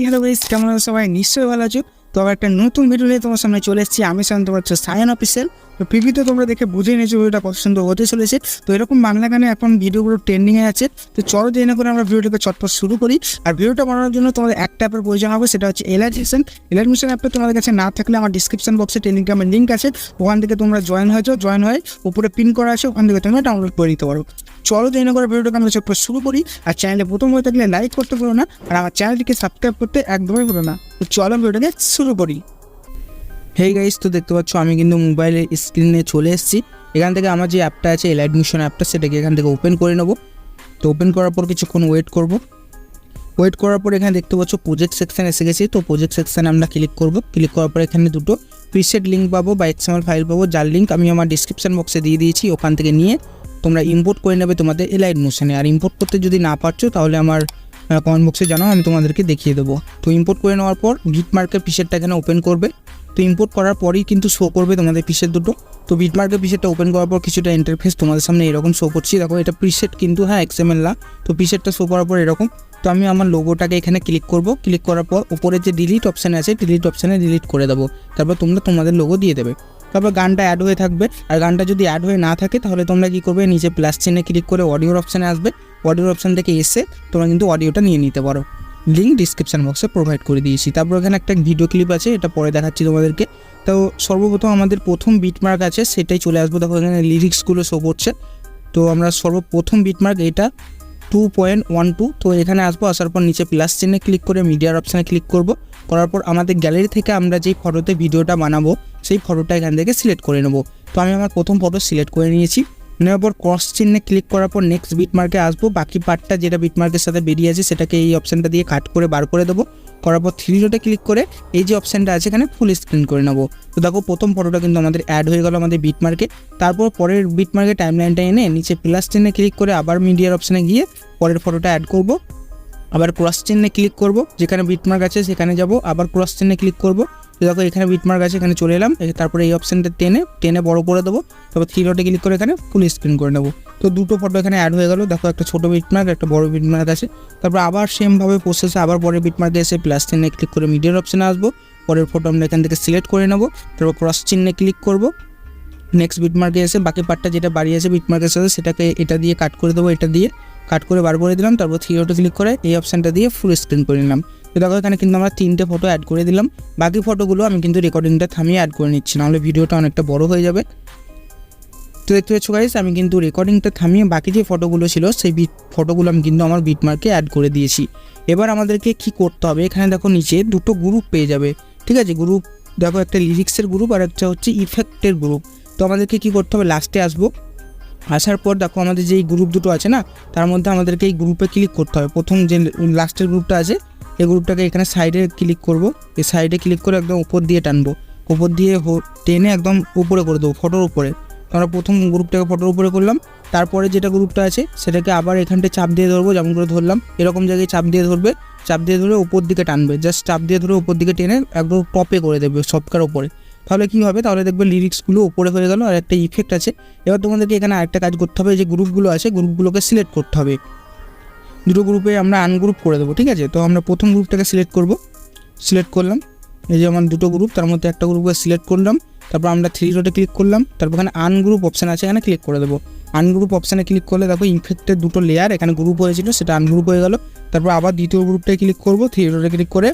Hello guys, কেমন আছো সবাই? নিশ্চয়ই ভালো আছো। তো আবার একটা নতুন ভিডিও নিয়ে তোমার সামনে চলে এসেছি। আমি তোমার হচ্ছে সায়ান অফিসিয়াল। তো প্রিভিউতে তোমরা দেখে বুঝে নিয়েছো ভিডিওটা কত সুন্দর হতে চলেছে। তো এরকম বাংলা গানে এখন ভিডিওগুলো ট্রেন্ডিংয়ে আছে। তো চলো জেনে করে আমরা ভিডিওটাকে চটপট শুরু করি। আর ভিডিওটা বানানোর জন্য তোমাদের একটা অ্যাপের প্রয়োজন হবে, সেটা হচ্ছে এলাইট মিশন। এলাইট মিশন অ্যাপটা তোমাদের কাছে না থাকলে আমার ডিসক্রিপশন বক্সে টেলিগ্রামের লিঙ্ক আছে, ওখান থেকে তোমরা জয়েন হয়ে উপরে পিন করা আছে, ওখান থেকে তোমরা ডাউনলোড করে নিতে পারো। চলো জেনে করে ভিডিওটাকে আমরা চটপট শুরু করি। আর চ্যানেলে প্রথম হয়ে থাকলে লাইক করতে পারো না, আর আমার চ্যানেলটিকে সাবস্ক্রাইব করতে একদমই ভুলো না। তো চলো ভিডিওটাকে শুরু করি। হেই গাইস, তো দেখতে পাচ্ছ আমি কিন্তু মোবাইলের স্ক্রিনে চলে এসেছি। এখান থেকে আমার যে অ্যাপটা আছে এলাইট মিশন অ্যাপটা, সেটাকে এখান থেকে ওপেন করে নেবো। তো ওপেন করার পর কিছুক্ষণ ওয়েট করার পর এখানে দেখতে পাচ্ছ প্রজেক্ট সেকশন এসে গেছি। তো প্রজেক্ট সেকশানে আমরা ক্লিক করার পর এখানে দুটো প্রিসেট লিঙ্ক পাবো বা XML ফাইল পাবো, যার লিঙ্ক আমি আমার ডিসক্রিপশন বক্সে দিয়ে দিয়েছি। ওখান থেকে নিয়ে তোমরা ইম্পোর্ট করে নেবে তোমাদের এলাইট মোশনে। আর ইম্পোর্ট করতে যদি না পারছো তাহলে আমার কমেন্ট বক্সে জানাও, আমি তোমাদেরকে দেখিয়ে দেবো। তো ইম্পোর্ট করে নেওয়ার পর বিটমার্কের পিসেটটা এখানে ওপেন করবে। তো ইম্পোর্ট করার পরেই কিন্তু শো করবে তোমাদের পিসেট দুটো। তো বিটমার্কের পিসেটটা ওপেন করার পর কিছুটা ইন্টারফেস তোমাদের সামনে এরকম শো করছি। দেখো এটা প্রিসেট কিন্তু, হ্যাঁ XML না। তো পিসেটটা শো করার পর এরকম। তো আমি আমার লোগোটাকে এখানে ক্লিক করার পর উপরে যে ডিলিট অপশান আছে, ডিলিট অপশানে ডিলিট করে দেবো। তারপর তোমরা তোমাদের লোগো দিয়ে দেবে। তারপর গানটা অ্যাড হয়ে থাকবে। আর গানটা যদি অ্যাড হয়ে না থাকে তাহলে তোমরা কী করবে, নিচে প্লাস চিহ্নে ক্লিক করে অডিওর অপশানে আসবে। অডিওর অপশান থেকে এসে তোমরা কিন্তু অডিওটা নিয়ে নিতে পারো। লিঙ্ক ডিসক্রিপশন বক্সে প্রোভাইড করে দিয়েছি। তারপর এখানে একটা ভিডিও ক্লিপ আছে, এটা পরে দেখাচ্ছি তোমাদেরকে। তো সর্বপ্রথম আমাদের প্রথম বিটমার্ক আছে, সেটাই চলে আসবো। দেখো এখানে লিরিক্সগুলো শো করছে। তো আমরা সর্বপ্রথম বিটমার্ক এটা 2.12। তো এখানে আসবো, আসার পর নিচে প্লাস চিহ্নে ক্লিক করে মিডিয়ার অপশানে ক্লিক করার পর আমাদের গ্যালারি থেকে আমরা যেই ফটোতে ভিডিওটা বানাবো সেই ফটোটা এখান থেকে সিলেক্ট করে নেবো। তো আমি আমার প্রথম ফটো সিলেক্ট করে নিয়েছি। নেওয়ার পর ক্রস চিহ্নে ক্লিক করার পর নেক্সট বিটমার্কে আসবো। বাকি পার্টটা যেটা বিটমার্কের সাথে বেরিয়ে আছে সেটাকে এই অপশানটা দিয়ে কাট করে বার করে দেবো। করার পর 3 ডটে ক্লিক করে এই যে অপশানটা আছে এখানে ফুল স্ক্রিন করে নেবো। তো দেখো প্রথম ফটোটা কিন্তু আমাদের অ্যাড হয়ে গেল আমাদের বিটমার্কে। তারপর পরের বিটমার্কে টাইমলাইনটা এনে নিচে প্লাস চিহ্নে ক্লিক করে আবার মিডিয়ার অপশানে গিয়ে পরের ফটোটা অ্যাড করব। আবার ক্রস চিহ্নে ক্লিক করব, যেখানে বিটমার্ক আছে সেখানে যাব, আবার ক্রস চিহ্নে ক্লিক করব। তো দেখো এখানে বিটমার্ক আছে, এখানে চলে এলাম। তারপরে এই অপশানটা টেনে বড় করে দেবো। তারপর 3 ডটে ক্লিক করে এখানে ফুল স্ক্রিন করে নেবো। তো দুটো ফটো এখানে অ্যাড হয়ে গেল। দেখো একটা ছোটো বিটমার্ক, একটা বড় বিটমার্ক আছে। তারপর আবার সেমভাবে প্রসেসে আবার পরের বিটমার্কে এসে প্লাস চিহ্নে ক্লিক করে মিডিয়ার অপশানে আসবো। পরের ফটো আমরা এখান থেকে সিলেক্ট করে নেবো। তারপর ক্রস চিহ্নে ক্লিক করব। নেক্সট বিটমার্কে এসে বাকি পার্টটা যেটা বাড়ি আছে বিটমার্কের সাথে সেটাকে এটা দিয়ে কাট করে দেবো। এটা দিয়ে কাট করে বার করে দিলাম। তারপর 3 ডটে ক্লিক করে এই অপশানটা দিয়ে ফুল স্ক্রিন করে নিলাম। তো দেখো এখানে কিন্তু আমরা 3টে ফটো অ্যাড করে দিলাম। বাকি ফটোগুলো আমি কিন্তু রেকর্ডিংটা থামিয়ে অ্যাড করে নিচ্ছি, নাহলে ভিডিওটা অনেকটা বড় হয়ে যাবে। তো দেখতে পাচ্ছ গাইস, আমি কিন্তু রেকর্ডিংটা থামিয়ে বাকি যে ফটোগুলো ছিল সেই ফটোগুলো আমি কিন্তু আমার বিটমার্কে অ্যাড করে দিয়েছি। এবার আমাদেরকে কি করতে হবে, এখানে দেখো নিচে দুটো গ্রুপ পেয়ে যাবে, ঠিক আছে? গ্রুপ দেখো, একটা লিরিক্সের গ্রুপ আর একটা হচ্ছে ইফেক্টের গ্রুপ। তো আমাদেরকে কি করতে হবে, লাস্টে আসবো। আসার পর দেখো আমাদের যেই গ্রুপ দুটো আছে না, তার মধ্যে আমাদেরকে এই গ্রুপে ক্লিক করতে হবে। প্রথম যে লাস্টের গ্রুপটা আছে এই গ্রুপটাকে এখানে সাইডে ক্লিক করব। এই সাইডে ক্লিক করে একদম উপর দিয়ে টানবো, উপর দিয়ে টেনে একদম উপরে করে দেবো, ফটোর উপরে। আমরা প্রথম গ্রুপটাকে ফটোর উপরে করলাম। তারপরে যেটা গ্রুপটা আছে সেটাকে আবার এখানটায় চাপ দিয়ে ধরবো, যেমন করে ধরলাম এরকম জায়গায় চাপ দিয়ে ধরবে। চাপ দিয়ে ধরে উপর দিকে টানবে, জাস্ট চাপ দিয়ে ধরে উপর দিকে টেনে একদম টপে করে দেবে, সবকার উপরে। তাহলে কী হবে, তাহলে দেখবে লিরিক্সগুলো উপরে হয়ে গেল আর একটা ইফেক্ট আছে। এবার তোমাদেরকে এখানে আরেকটা কাজ করতে হবে, যে গ্রুপগুলো আছে গ্রুপগুলোকে সিলেক্ট করতে হবে। দুটো গ্রুপে আমরা আনগ্রুপ করে দেবো, ঠিক আছে? তো আমরা প্রথম গ্রুপটাকে সিলেক্ট করলাম। এই যে আমার দুটো গ্রুপ, তার মধ্যে একটা গ্রুপকে সিলেক্ট করলাম। তারপর আমরা 3 ডটে ক্লিক করলাম। তারপর এখানে আনগ্রুপ অপশান আছে, এখানে ক্লিক করে দেবো। আনগ্রুপ অপশানে ক্লিক করলে দেখো ইফেক্টের দুটো লেয়ার এখানে গ্রুপ হয়েছিল, সেটা আনগ্রুপ হয়ে গেল। তারপর আবার দ্বিতীয় গ্রুপটায় ক্লিক করবো, 3 ডটে ক্লিক করে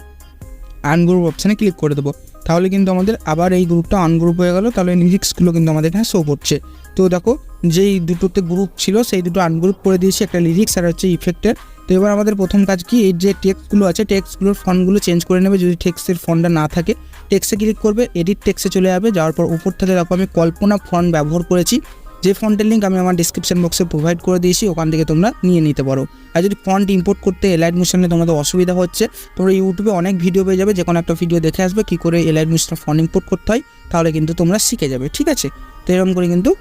আনগ্রুপ অপশানে ক্লিক করে দেবো। তাহলে কিন্তু আমাদের আবার এই গ্রুপটা আনগ্রুপ হয়ে গেল। তাহলে লিরিক্সগুলো কিন্তু আমাদের এখানে শো করছে। তো দেখো যেই দুটোতে গ্রুপ ছিল সেই দুটো আনগ্রুপ করে দিয়েছি, একটা লিরিক্স আর হচ্ছে ইফেক্টের। তো এবার আমাদের প্রথম কাজ কি, এই যে টেক্সটগুলো আছে টেক্সটগুলোর ফন্টগুলো চেঞ্জ করে নেবে। যদি টেক্সটের ফন্টটা না থাকে টেক্সটে ক্লিক করবে, এডিট টেক্সটে চলে যাবে। যাওয়ার পর উপর থেকে দেখো আমি কল্পনা ফন্ট ব্যবহার করেছি, যে ফন্টের লিঙ্ক আমি আমার ডিসক্রিপশন বক্সে প্রোভাইড করে দিয়েছি, ওখান থেকে তোমরা নিয়ে নিতে পারো। আর যদি ফন্ট ইম্পোর্ট করতে এলাইট মিশনে তোমাদের অসুবিধা হচ্ছে, তোমরা ইউটিউবে অনেক ভিডিও পেয়ে যাবে, যে কোনো একটা ভিডিও দেখে আসবে কী করে এলাইট মিশনে ফন্ট ইম্পোর্ট করতে হয়, তাহলে কিন্তু তোমরা শিখে যাবে, ঠিক আছে? তো এরকম করে কিন্তু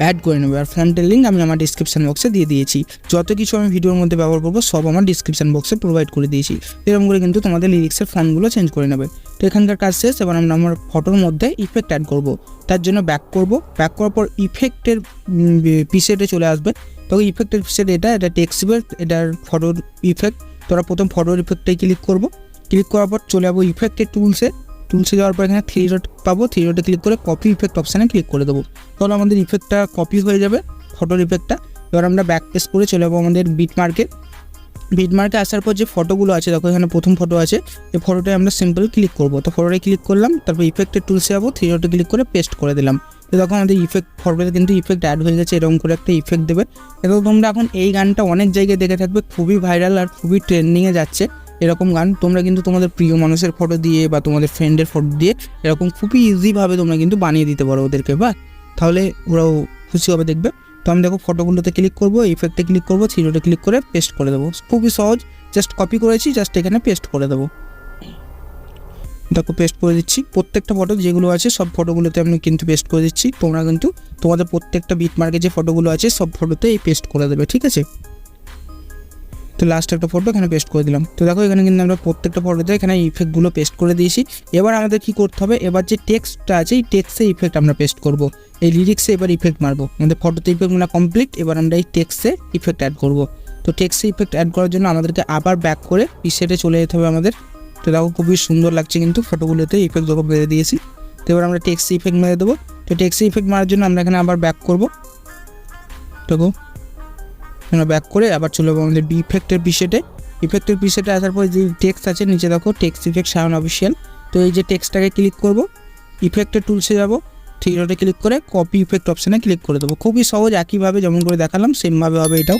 অ্যাড করে নেবে। আর ফন্টের লিঙ্ক আমি আমার ডিসক্রিপশন বক্সে দিয়ে দিয়েছি। যত কিছু আমি ভিডিওর মধ্যে ব্যবহার করবো সব আমার ডিসক্রিপশন বক্সে প্রোভাইড করে দিয়েছি। এরকম করে কিন্তু তোমাদের লিরিক্সের ফন্টগুলো চেঞ্জ করে নেবে। তো এখানকার কাজ শেষ। এবার আমরা আমার ফটোর মধ্যে ইফেক্ট অ্যাড করব। তার জন্য ব্যাক করার পর ইফেক্টের পিসেটে চলে আসবে। তবে ইফেক্টের পিসেট এটা টেক্সট, এটার ফটোর ইফেক্ট। তোরা প্রথম ফটোর ইফেক্টটাই ক্লিক করবো, ক্লিক করার পর চলে যাবো ইফেক্টের টুলসে যাওয়ার পর এখানে 3 ডট পাবো, 3 ডটে ক্লিক করে কপি ইফেক্ট অপশানে ক্লিক করে দেবো। তাহলে আমাদের ইফেক্টটা কপি হয়ে যাবে, ফটোর ইফেক্টটা। এবার আমরা ব্যাক পেস্ট করে চলে যাবো আমাদের বিটমার্কে আসার পর যে ফটোগুলো আছে দেখো এখানে প্রথম ফটো আছে, এই ফটোটায় আমরা সিম্পল ক্লিক করবো। তো ফটোটায় ক্লিক করলাম, তারপর ইফেক্টের টুলসে যাবো, 3 ডটে ক্লিক করে পেস্ট করে দিলাম। তো দেখো আমাদের ফটোতে কিন্তু ইফেক্ট অ্যাড হয়ে গেছে, এরকম করে একটা ইফেক্ট দেবে। এবং তোমরা এখন এই গানটা অনেক জায়গায় দেখে থাকবে, খুবই ভাইরাল আর খুবই ট্রেন্ডিংয়ে যাচ্ছে এরকম গান। তোমরা কিন্তু তোমাদের প্রিয় মানুষের ফটো দিয়ে বা তোমাদের ফ্রেন্ডের ফটো দিয়ে এরকম খুবই ইজিভাবে তোমরা কিন্তু বানিয়ে দিতে পারো ওদেরকে, বা তাহলে ওরাও খুশি হবে দেখবে। তো আমি দেখো ফটোগুলোতে ক্লিক করবো, ইফেক্টে ক্লিক করবো, 3 ডটে ক্লিক করে পেস্ট করে দেবো। খুবই সহজ, জাস্ট কপি করেছি, জাস্ট এখানে পেস্ট করে দেবো। দেখো পেস্ট করে দিচ্ছি, প্রত্যেকটা ফটো যেগুলো আছে সব ফটোগুলোতে আমি কিন্তু পেস্ট করে দিচ্ছি। তোমরা কিন্তু তোমাদের প্রত্যেকটা বিটমার্কে যে ফটোগুলো আছে সব ফটোতে এই পেস্ট করে দেবে, ঠিক আছে। তো লাস্ট একটা ফটো এখানে পেস্ট করে দিলাম। তো দেখো এখানে কিন্তু আমরা প্রত্যেকটা ফটোতে এখানে ইফেক্টগুলো পেস্ট করে দিয়েছি। এবার আমাদের কি করতে হবে, এবার যে টেক্সটটা আছে এই টেক্সটে ইফেক্ট আমরা পেস্ট করব। এই লিরিক্সে এবার ইফেক্ট মারবো, আমাদের ফটোতে ইফেক্ট মারা কমপ্লিট। এবার আমরা এই টেক্সটে ইফেক্ট অ্যাড করব। তো টেক্সটে ইফেক্ট অ্যাড করার জন্য আমাদেরকে আবার ব্যাক করে প্রিসেটে চলে যেতে হবে আমাদের। তো দেখো খুবই সুন্দর লাগছে কিন্তু ফটোগুলোতে ইফেক্ট যখন মেরে দিয়েছি। তো এবার আমরা টেক্সটে ইফেক্ট মেরে দেবো। তো টেক্সটে ইফেক্ট মারার জন্য আমরা এখানে আবার ব্যাক করবো। দেখো আমরা ব্যাক করে আবার চলে যাবো আমাদের ইফেক্টের প্রিসেটে আসার পর যে টেক্সট আছে নিচে দেখো টেক্সট ইফেক্ট সায়ন অফিসিয়াল। তো এই যে টেক্সটটাকে ক্লিক করব, ইফেক্টের টুলসে যাবো, 3 ডটে ক্লিক করে কপি ইফেক্ট অপশানে ক্লিক করে দেবো। খুবই সহজ, একইভাবে যেমন করে দেখালাম সেমভাবে হবে এটাও।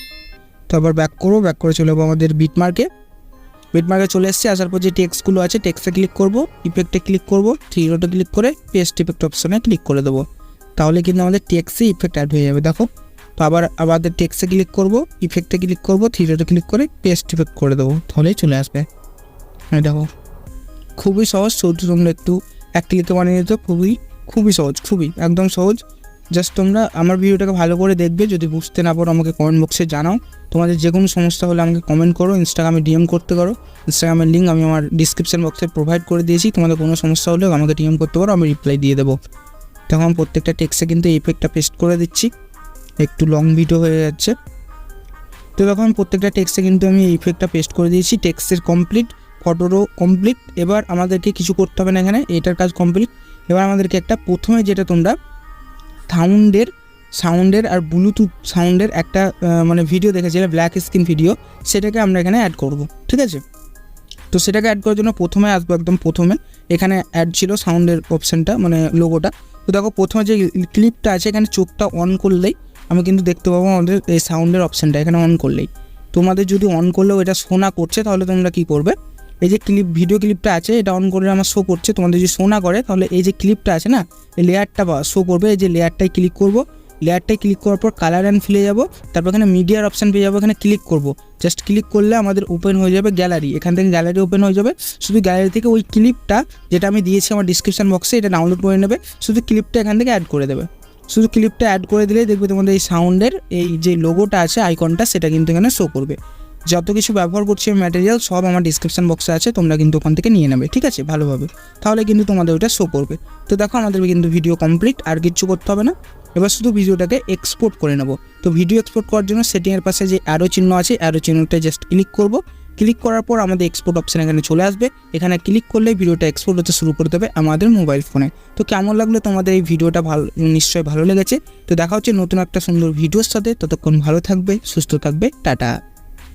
তো আবার ব্যাক করে চলে যাবো আমাদের বিটমার্কে চলে এসেছি। আসার পর যে টেক্সটগুলো আছে টেক্সটে ক্লিক করব, ইফেক্টে ক্লিক করব, 3 ডটে ক্লিক করে পেস্ট ইফেক্ট অপশানে ক্লিক করে দেবো। তাহলে কিন্তু আমাদের টেক্সটে ইফেক্ট অ্যাড হয়ে যাবে। দেখো তো আবার আমাদের টেক্সটে ক্লিক করব, ইফেক্টে ক্লিক করব, 3 ডটে ক্লিক করে পেস্ট ইফেক্ট করে দেবো, তাহলেই চলে আসবে। হ্যাঁ দেখো খুবই সহজ, তোমরা একটু এক ক্লিকে বানিয়ে দিতে, খুবই সহজ, খুবই একদম সহজ। জাস্ট তোমরা আমার ভিডিওটাকে ভালো করে দেখবে, যদি বুঝতে না পারো আমাকে কমেন্ট বক্সে জানাও। তোমাদের যে কোনো সমস্যা হলে আমাকে কমেন্ট করো, ইনস্টাগ্রামে ডিএম করতে পারো। ইনস্টাগ্রামের লিঙ্ক আমি আমার ডিসক্রিপশন বক্সে প্রোভাইড করে দিয়েছি, তোমাদের কোনো সমস্যা হলেও আমাকে ডিএম করতে পারো, আমি রিপ্লাই দিয়ে দেবো। তখন আমি প্রত্যেকটা টেক্সটে কিন্তু এই ইফেক্টটা পেস্ট করে দিচ্ছি, একটু লং ভিডিও হয়ে যাচ্ছে। তো তখন প্রত্যেকটা টেক্সটে কিন্তু আমি এই ইফেক্টটা পেস্ট করে দিয়েছি। টেক্সটের কমপ্লিট, ফটোরও কমপ্লিট। এবার আমাদেরকে কিছু করতে হবে না, এখানে এটার কাজ কমপ্লিট। এবার আমাদেরকে একটা প্রথমে যেটা তোমরা সাউন্ডের আর ব্লুটুথ সাউন্ডের একটা মানে ভিডিও দেখেছিলে, ব্ল্যাক স্ক্রিন ভিডিও, সেটাকে আমরা এখানে অ্যাড করব, ঠিক আছে। তো সেটাকে অ্যাড করার জন্য প্রথমে আসবো, একদম প্রথমে এখানে অ্যাড ছিল সাউন্ডের অপশানটা, মানে লোগোটা। তো দেখো প্রথমে যে ক্লিপটা আছে এখানে চোখটা অন করলেই আমি কিন্তু দেখতে পাবো আমাদের এই সাউন্ডের অপশানটা এখানে অন করলেই। তোমাদের যদি অন করলেও এটা শো না করছে তাহলে তোমরা কী করবে, এই যে ভিডিও ক্লিপটা আছে এটা অন করে আমার শো করছে, তোমাদের যদি শো না করে তাহলে এই যে ক্লিপটা আছে না, এই লেয়ারটা শো করবে। এই যে লেয়ারটায় ক্লিক করব, লেয়ারটায় ক্লিক করার পর কালার অ্যান্ড ফিলে যাবো, তারপর এখানে মিডিয়ার অপশান পেয়ে যাবো, এখানে ক্লিক করব। জাস্ট ক্লিক করলে আমাদের ওপেন হয়ে যাবে গ্যালারি, এখান থেকে গ্যালারি ওপেন হয়ে যাবে। শুধু গ্যালারি থেকে ওই ক্লিপটা যেটা আমি দিয়েছি আমার ডিসক্রিপশন বক্সে, এটা ডাউনলোড করে নেবে, শুধু ক্লিপটা এখান থেকে অ্যাড করে দেবে। শুধু ক্লিপটা অ্যাড করে দিলেই দেখবে তোমাদের এই সাউন্ডের এই যে লোগোটা আছে আইকনটা, সেটা কিন্তু এখানে শো করবে। যত কিছু ব্যবহার করছি আমি ম্যাটেরিয়াল সব আমার ডিসক্রিপশন বক্সে আছে, তোমরা কিন্তু ওখান থেকে নিয়ে নেবে, ঠিক আছে, ভালোভাবে। তাহলে কিন্তু তোমাদের ওটা শো করবে। তো দেখো আমাদের কিন্তু ভিডিও কমপ্লিট, আর কিচ্ছু করতে হবে না। এবার শুধু ভিডিওটাকে এক্সপোর্ট করে নেব। তো ভিডিও এক্সপোর্ট করার জন্য সেটিংয়ের পাশে যে অ্যারো চিহ্ন আছে, অ্যারো চিহ্নটা জাস্ট ক্লিক করব। ক্লিক করার পর আমাদের এক্সপোর্ট অপশান এখানে চলে আসবে, এখানে ক্লিক করলে ভিডিওটা এক্সপোর্ট হতে শুরু করে দেবে আমাদের মোবাইল ফোনে। তো কেমন লাগলো তোমাদের এই ভিডিওটা, নিশ্চয়ই ভালো লেগেছে। তো দেখা হচ্ছে নতুন একটা সুন্দর ভিডিওর সাথে, ততক্ষণ ভালো থাকবে, সুস্থ থাকবে, টাটা।